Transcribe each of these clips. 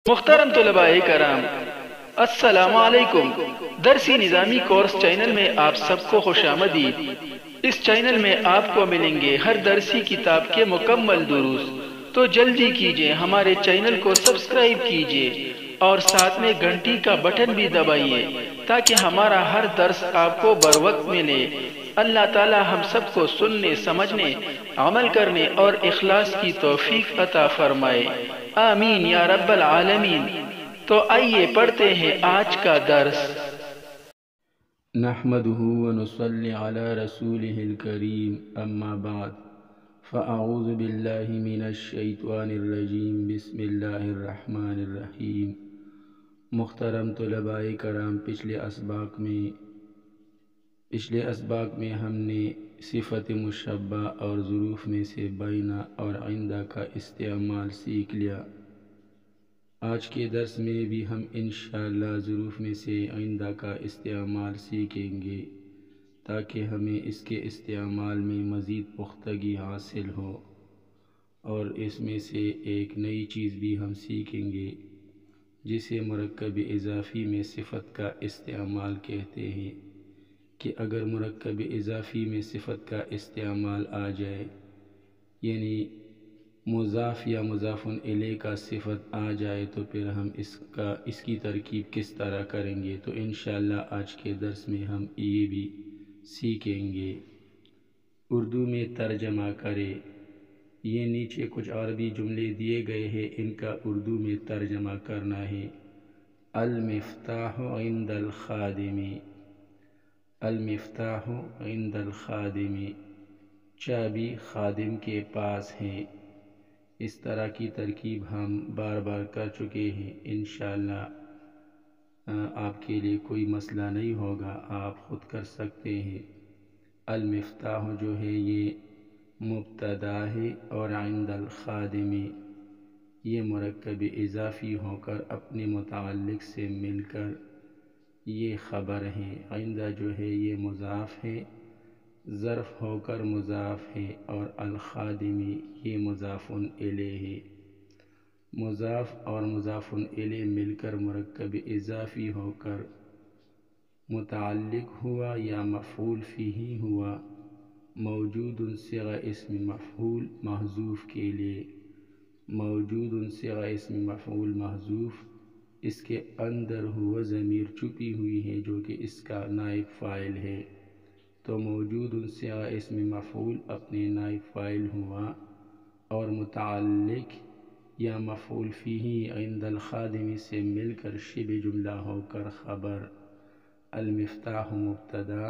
محترم طلباء کرام، السلام علیکم۔ درسی نظامی کورس چینل میں آپ سب کو خوش آمدید۔ اس چینل میں آپ کو ملیں گے ہر درسی کتاب کے مکمل دروس، تو جلدی کیجئے ہمارے چینل کو سبسکرائب کیجئے اور ساتھ میں گھنٹی کا بٹن بھی دبائیے تاکہ ہمارا ہر درس آپ کو بروقت ملے۔ اللہ تعالی ہم سب کو سننے، سمجھنے، عمل کرنے اور اخلاص کی توفیق عطا فرمائے، آمین یا رب العالمین۔ تو آئیے پڑھتے ہیں آج کا درس۔ نحمده ونصلي على رسوله الكريم، اما بعد فاعوذ بالله من الشیطان الرجیم، بسم اللہ الرحمن الرحیم۔ محترم طلباء کرام، پچھلے اسباق میں ہم نے صفت مشبہ اور ظروف میں سے بینہ اور عندہ کا استعمال سیکھ لیا۔ آج کے درس میں بھی ہم انشاءاللہ ظروف میں سے عندہ کا استعمال سیکھیں گے تاکہ ہمیں اس کے استعمال میں مزید پختگی حاصل ہو، اور اس میں سے ایک نئی چیز بھی ہم سیکھیں گے جسے مرکب اضافی میں صفت کا استعمال کہتے ہیں، کہ اگر مرکب اضافی میں صفت کا استعمال آ جائے، یعنی مضاف یا مضاف الیہ کا صفت آ جائے، تو پھر ہم اس کی ترکیب کس طرح کریں گے۔ تو انشاءاللہ آج کے درس میں ہم یہ بھی سیکھیں گے۔ اردو میں ترجمہ کرے۔ یہ نیچے کچھ عربی جملے دیے گئے ہیں، ان کا اردو میں ترجمہ کرنا ہے۔ المفتاح عند الخادم، المفتاح عند الخادم، چابی خادم کے پاس ہے۔ اس طرح کی ترکیب ہم بار بار کر چکے ہیں، انشاءاللہ آپ کے لیے کوئی مسئلہ نہیں ہوگا، آپ خود کر سکتے ہیں۔ المفتاح جو ہے یہ مبتدا ہے، اور عند الخادم یہ مرکب اضافی ہو کر اپنے متعلق سے مل کر یہ خبر ہے۔ عندہ جو ہے یہ مضاف ہے، ظرف ہو کر مضاف ہے، اور الخادمی یہ مضاف الیہ ہے۔ مضاف اور مضاف الیہ مل کر مرکب اضافی ہو کر متعلق ہوا یا مفعول فیہ ہوا، موجود صیغہ اسم مفعول محذوف کے لیے۔ موجود صیغہ اسم مفعول محذوف، اس کے اندر ہوا ضمیر چھپی ہوئی ہے جو کہ اس کا نائب فاعل ہے، تو موجود صیغہ اسم مفعول اپنے نائب فاعل ہوا، اور متعلق یا مفعول فیہ عند الخادم سے مل کر شبہ جملہ ہو کر خبر۔ المفتاح مبتدا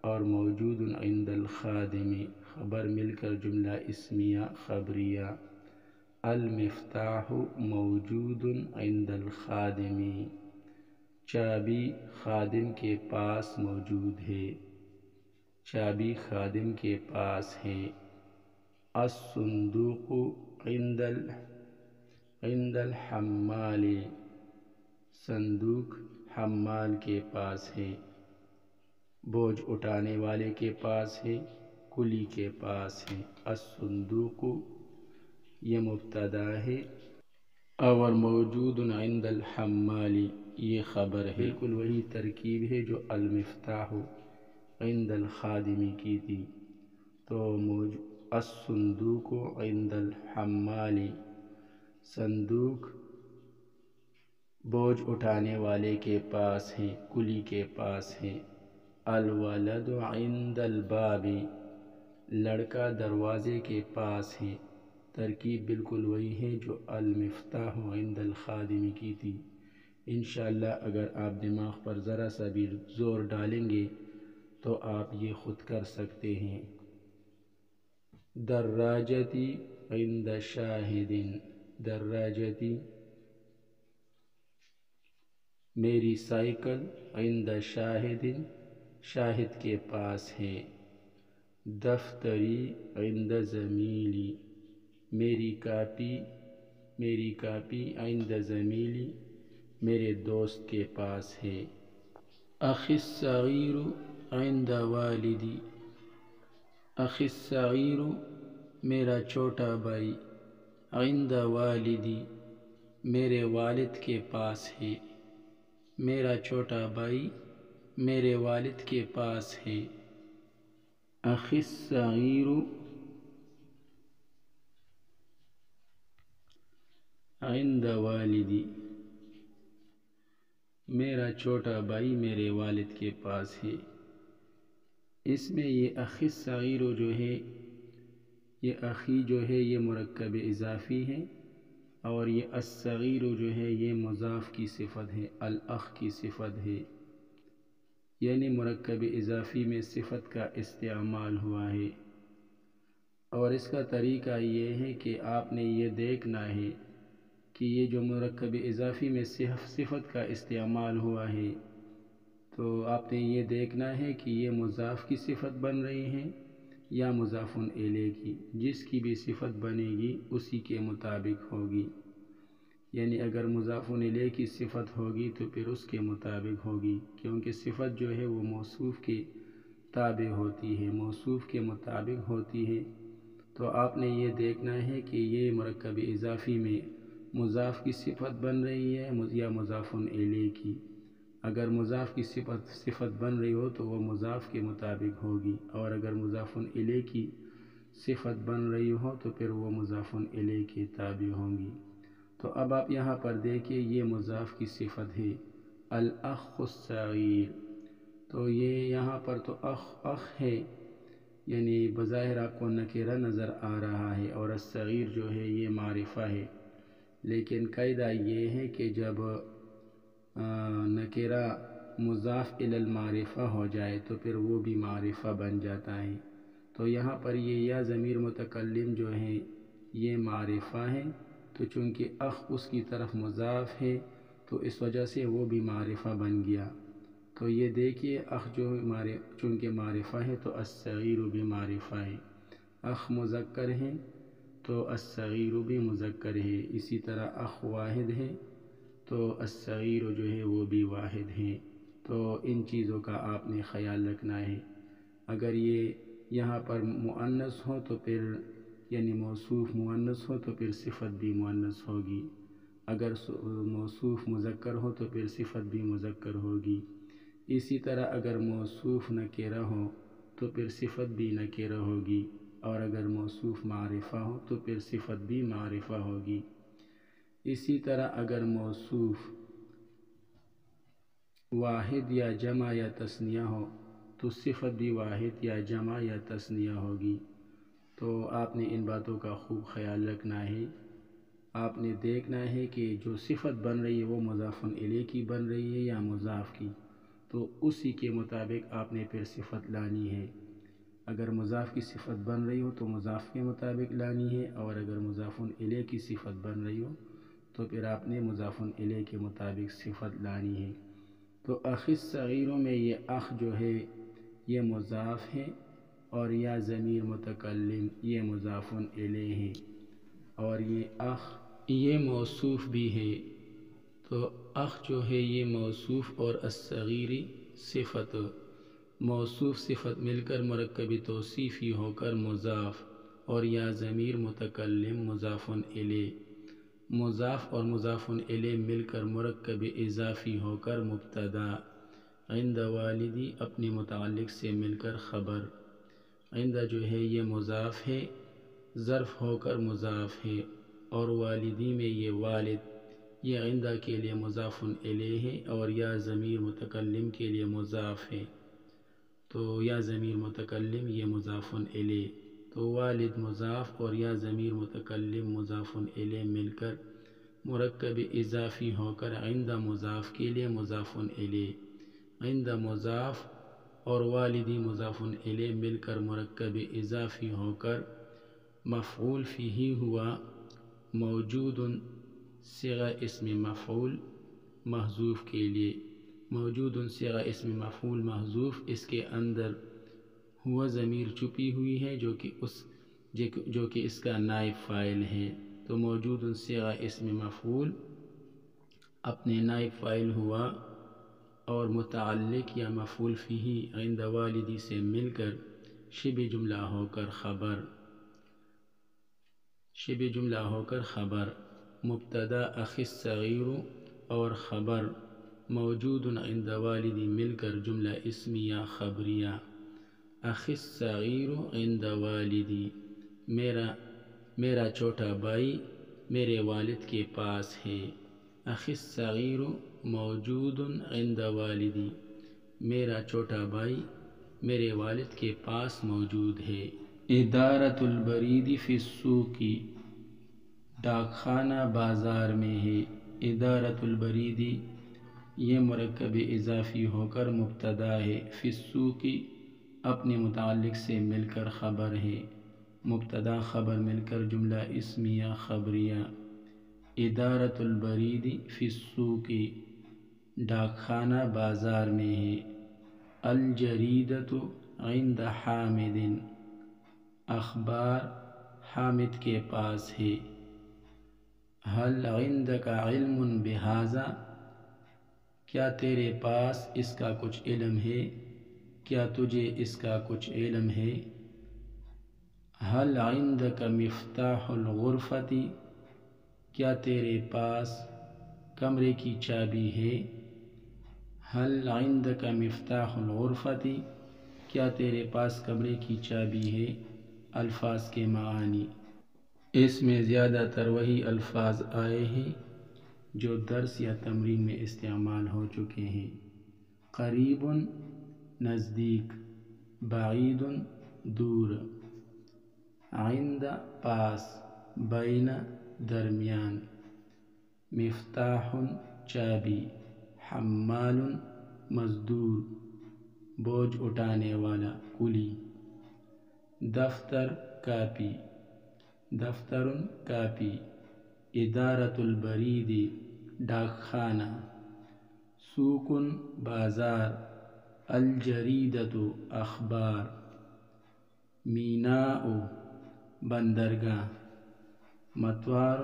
اور موجود عند الخادم خبر مل کر جملہ اسمیہ خبریہ۔ المفتاح موجود عند الخادم، چابی خادم کے پاس موجود ہے، چابی خادم کے پاس ہے۔ الصندوق عند الحمال، صندوق حمال کے پاس ہے، بوجھ اٹھانے والے کے پاس ہے، کلی کے پاس ہے۔ الصندوق یہ مبتدا ہے، اور موجود عند الحمال یہ خبر ہے۔ بالکل وہی ترکیب ہے جو المفتاح عند الخادم کی تھی۔ تو الصندوق عند الحمال، صندوق بوجھ اٹھانے والے کے پاس ہے، کلی کے پاس ہے۔ الولد عند الباب، لڑکا دروازے کے پاس ہے۔ ترکیب بالکل وہی ہے جو المفتاح عند الخادم کی تھی۔ انشاءاللہ اگر آپ دماغ پر ذرا سا بھی زور ڈالیں گے تو آپ یہ خود کر سکتے ہیں۔ دراجتی عند شاہد، دراجتی میری سائیکل عند شاہد شاہد کے پاس ہے۔ دفتری عند زمیلی، میری کاپی عند زمیلی میرے دوست کے پاس ہے۔ اخی الصغیر عند والدی، اخی الصغیر میرا چھوٹا بھائی، عند والدی میرے والد کے پاس ہے، میرا چھوٹا بھائی میرے والد کے پاس ہے۔ اخی الصغیر عند والدی، میرا چھوٹا بھائی میرے والد کے پاس ہے۔ اس میں یہ اخی الصغیر جو ہے، یہ اخی جو ہے یہ مرکب اضافی ہے، اور یہ الصغیر جو ہے یہ مضاف کی صفت ہے، الاخ کی صفت ہے، یعنی مرکب اضافی میں صفت کا استعمال ہوا ہے۔ اور اس کا طریقہ یہ ہے کہ آپ نے یہ دیکھنا ہے کہ یہ جو مرکب اضافی میں صفت کا استعمال ہوا ہے، تو آپ نے یہ دیکھنا ہے کہ یہ مضاف کی صفت بن رہی ہے یا مضاف الیہ کی۔ جس کی بھی صفت بنے گی اسی کے مطابق ہوگی، یعنی اگر مضاف الیہ کی صفت ہوگی تو پھر اس کے مطابق ہوگی، کیونکہ صفت جو ہے وہ موصوف کے تابع ہوتی ہے، موصوف کے مطابق ہوتی ہے۔ تو آپ نے یہ دیکھنا ہے کہ یہ مرکب اضافی میں مضاف کی صفت بن رہی ہے یا مضاف الیہ کی۔ اگر مضاف کی صفت بن رہی ہو تو وہ مضاف کے مطابق ہوگی، اور اگر مضاف الیہ کی صفت بن رہی ہو تو پھر وہ مضاف الیہ کے تابع ہوں گی۔ تو اب آپ یہاں پر دیکھیں، یہ مضاف کی صفت ہے الاخ الصغیر، تو یہ یہاں پر تو اخ ہے، یعنی بظاہر آپ کو نکرہ نظر آ رہا ہے، اور الصغیر جو ہے یہ معرفہ ہے، لیکن قاعدہ یہ ہے کہ جب نکرہ مضاف الی المعرفہ ہو جائے تو پھر وہ بھی معرفہ بن جاتا ہے۔ تو یہاں پر یہ یا ضمیر متکلم جو ہے یہ معرفہ ہے، تو چونکہ اخ اس کی طرف مضاف ہے تو اس وجہ سے وہ بھی معرفہ بن گیا۔ تو یہ دیکھیے اخ جو چونکہ معرفہ ہے تو الصغیر بھی معرفہ ہے، اخ مذکر ہے تو الصغیر بھی مذکر ہے، اسی طرح اخ واحد ہے تو الصغیر جو ہے وہ بھی واحد ہے۔ تو ان چیزوں کا آپ نے خیال رکھنا ہے۔ اگر یہ یہاں پر مؤنث ہو تو پھر یعنی موصوف مؤنث ہو تو پھر صفت بھی مؤنث ہوگی، اگر موصوف مذکر ہو تو پھر صفت بھی مذکر ہوگی، اسی طرح اگر موصوف نکرہ ہو تو پھر صفت بھی نکرہ ہوگی، اور اگر موصوف معرفہ ہو تو پھر صفت بھی معرفہ ہوگی۔ اسی طرح اگر موصوف واحد یا جمع یا تثنیہ ہو تو صفت بھی واحد یا جمع یا تثنیہ ہوگی۔ تو آپ نے ان باتوں کا خوب خیال رکھنا ہے۔ آپ نے دیکھنا ہے کہ جو صفت بن رہی ہے وہ مضاف الیہ کی بن رہی ہے یا مضاف کی، تو اسی کے مطابق آپ نے پھر صفت لانی ہے۔ اگر مضاف کی صفت بن رہی ہو تو مضاف کے مطابق لانی ہے، اور اگر مضاف الیہ کی صفت بن رہی ہو تو پھر آپ نے مضاف الیہ کے مطابق صفت لانی ہے۔ تو اخی الصغیروں میں یہ اخ جو ہے یہ مضاف ہے، اور یا ضمیر متکلم یہ مضاف الیہ ہے، اور یہ اخ یہ موصوف بھی ہے۔ تو اخ جو ہے یہ موصوف اور الصغیری صفت، موصوف صفت مل کر مرکب توصیفی ہو کر مضاف، اور یا ضمیر متکلم مضاف الیہ، مضاف اور مضاف الیہ مل کر مرکب اضافی ہو کر مبتدا، عند والدی اپنے متعلق سے مل کر خبر، عند جو ہے یہ مضاف ہے ظرف ہو کر مضاف ہے، اور والدی میں یہ والد یہ عند کے لیے مضاف الیہ ہے، اور یا ضمیر متکلم کے لیے مضاف ہے، تو یا ضمیر متکلم یہ مضاف الیہ، تو والد مضاف اور یا ضمیر متکلم مضاف الیہ مل کر مرکب اضافی ہو کر عند مضاف کے لیے مضاف الیہ، عند مضاف اور والدی مضاف الیہ مل کر مرکب اضافی ہو کر مفعول فیہ ہوا، موجود صیغہ اسم مفعول محذوف کے لیے، موجود صیغہ اسم مفعول محذوف، اس کے اندر ہوا ضمیر چھپی ہوئی ہے جو کہ اس کا نائب فاعل ہے، تو موجود صیغہ اسم مفعول اپنے نائب فاعل ہوا اور متعلق یا مفعول فیہ عند والدی سے مل کر شبہ جملہ ہو کر خبر، شبہ جملہ ہو کر خبر، مبتدا اخی الصغیر اور خبر موجود عند والدی مل کر جملہ اسمیہ خبریہ۔ اخی الصغیر عند والدی، میرا چھوٹا بھائی میرے والد کے پاس ہے۔ اخی الصغیر موجود عند والدی، میرا چھوٹا بھائی میرے والد کے پاس موجود ہے۔ ادارۃ البرید فی السوق، ڈاک خانہ بازار میں ہے۔ ادارۃ البرید یہ مرکب اضافی ہو کر مبتدا ہے، فی السوق اپنے متعلق سے مل کر خبر ہے، مبتدا خبر مل کر جملہ اسمیہ خبریہ۔ ادارۃ البرید فی السوق، ڈاک خانہ بازار میں ہے۔ الجریدۃ عند حامد، اخبار حامد کے پاس ہے۔ هل عندك علم بهذا، کیا تیرے پاس اس کا کچھ علم ہے، کیا تجھے اس کا کچھ علم ہے۔ هل عندك مفتاح الغرفة، کیا تیرے پاس کمرے کی چابی ہے۔ هل عندك مفتاح الغرفة، کیا تیرے پاس کمرے کی چابی ہے۔ الفاظ کے معانی، اس میں زیادہ تر وہی الفاظ آئے ہیں جو درس یا تمرین میں استعمال ہو چکے ہیں۔ قریب نزدیک، بعید دور، عند پاس، بین درمیان، مفتاح چابی، حمال مزدور، بوجھ اٹھانے والا کلی، دفتر کاپی، دفتر کاپی۔ ادارۃ البرید ڈاک خانہ، سوق بازار، الجریدۃ اخبار، میناء بندرگاہ، مطار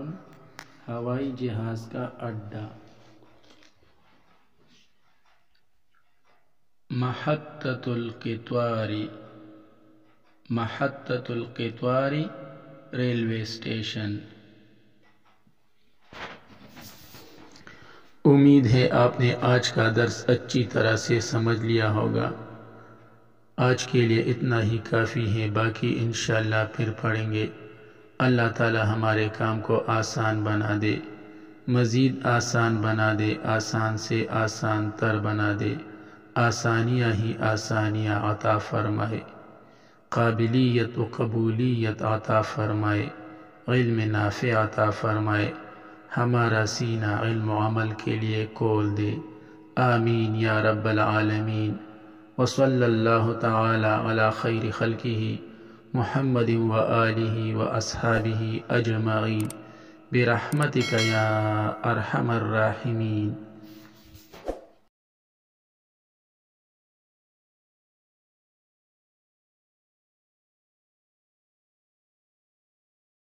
ہوائی جہاز کا اڈا۔ محطۃ القطار، محطۃ القطار ریلوے اسٹیشن۔ امید ہے آپ نے آج کا درس اچھی طرح سے سمجھ لیا ہوگا۔ آج کے لیے اتنا ہی کافی ہے، باقی انشاءاللہ پھر پڑھیں گے۔ اللہ تعالی ہمارے کام کو آسان بنا دے، مزید آسان بنا دے، آسان سے آسان تر بنا دے، آسانیاں ہی آسانیاں عطا فرمائے، قابلیت و قبولیت عطا فرمائے، علم نافع عطا فرمائے، ہمارا سینہ علم و عمل کے لیے کھول دے۔ آمین یا رب العالمین۔ وصلی اللہ تعالی علی خیر خلقہ محمد و آلہ و اصحابہ اجمعین برحمتک یا ارحم الراحمین۔